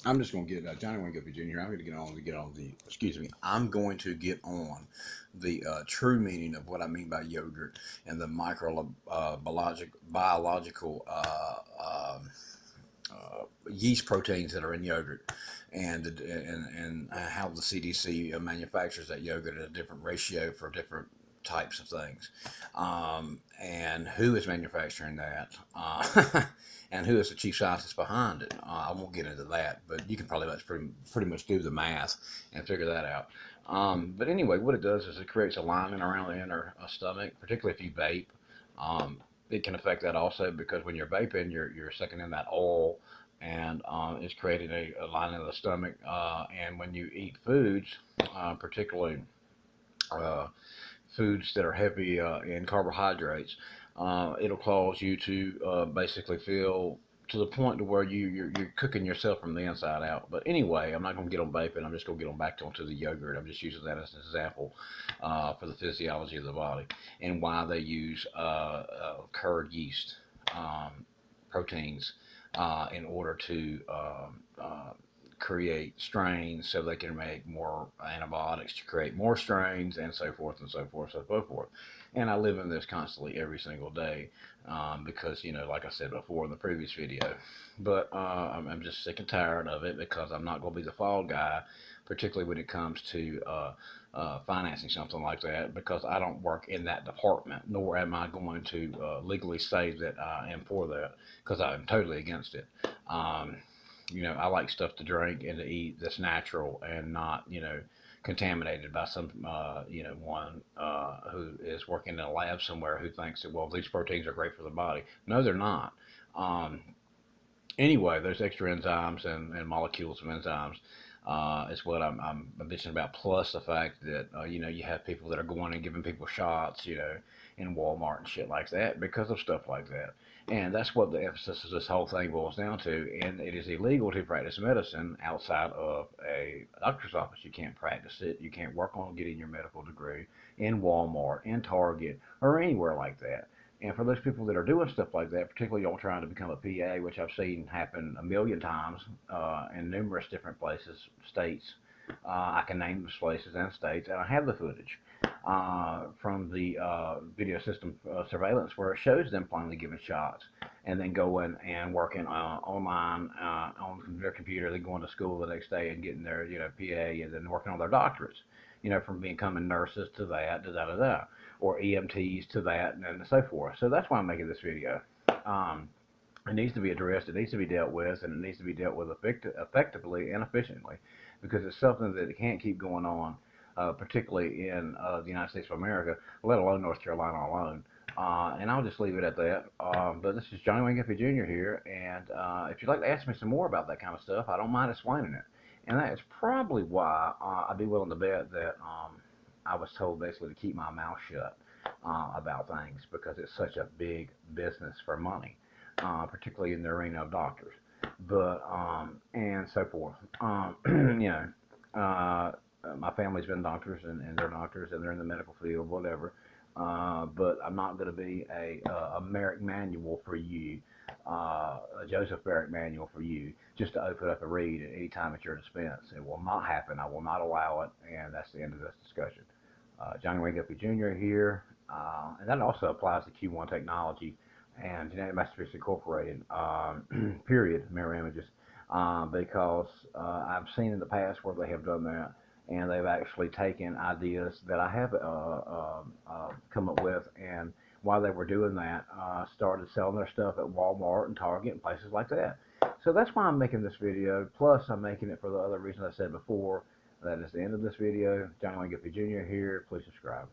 I'm just going to get Johnny Wayne Guppy Jr. I'm going to get on the, excuse me, I'm going to get on the true meaning of what I mean by yogurt and the biological yeast proteins that are in yogurt, and how the CDC manufactures that yogurt at a different ratio for different types of things, and who is manufacturing that, and who is the chief scientist behind it. I won't get into that, but you can probably pretty much do the math and figure that out. But anyway, what it does is it creates a lining around the inner stomach, particularly if you vape. It can affect that also because when you're vaping, you're sucking in that oil, and it's creating a lining of the stomach. And when you eat foods, particularly uh, foods that are heavy in carbohydrates, it'll cause you to basically feel to the point to where you're cooking yourself from the inside out. But anyway, I'm not going to get on vaping. I'm just going to get on back onto the yogurt. I'm just using that as an example for the physiology of the body and why they use curd yeast proteins in order to create strains so they can make more antibiotics to create more strains and so forth and so forth and so forth. And I live in this constantly every single day because, like I said before in the previous video, but I'm just sick and tired of it because I'm not going to be the fall guy, particularly when it comes to financing something like that, because I don't work in that department, nor am I going to legally say that I am for that, because I'm totally against it. I like stuff to drink and to eat that's natural and not, contaminated by some, one who is working in a lab somewhere who thinks that, well, these proteins are great for the body. No, they're not. Um, anyway, there's extra enzymes and molecules of enzymes is what I'm bitching about. Plus the fact that you have people that are going and giving people shots, in Walmart and shit like that because of stuff like that. And that's what the emphasis of this whole thing boils down to. And it is illegal to practice medicine outside of a doctor's office. You can't practice it. You can't work on getting your medical degree in Walmart, in Target, or anywhere like that. And for those people that are doing stuff like that, particularly on trying to become a PA, which I've seen happen a million times in numerous different places, states, I can name those places and states, and I have the footage from the video system surveillance where it shows them plainly giving shots and then going and working online on their computer, then going to school the next day and getting their PA and then working on their doctorates. From becoming nurses to that, to da da da, or EMTs to that, and so forth. So that's why I'm making this video. Um, it needs to be addressed, it needs to be dealt with, and it needs to be dealt with effectively and efficiently because it's something that can't keep going on, particularly in the United States of America, let alone North Carolina alone. And I'll just leave it at that. But this is Johnny Wayne Guffey Jr. here, and if you'd like to ask me some more about that kind of stuff, I don't mind explaining it. And that is probably why I'd be willing to bet that I was told basically to keep my mouth shut about things because it's such a big business for money, particularly in the arena of doctors, but and so forth. My family's been doctors and they're doctors and they're in the medical field, whatever. But I'm not going to be a Merrick manual for you, a Joseph Merrick manual for you, just to open up and read at any time at your dispense. It will not happen. I will not allow it, and that's the end of this discussion. Johnny Wayne Guppy Jr. here, and that also applies to Q1 Technology and Genetic Masterpiece Incorporated, period, mirror images, because I've seen in the past where they have done that, and they've actually taken ideas that I have come up with, and while they were doing that, started selling their stuff at Walmart and Target and places like that. So that's why I'm making this video. Plus, I'm making it for the other reasons I said before. That is the end of this video. Johnny Wayne Guppy Jr. here. Please subscribe.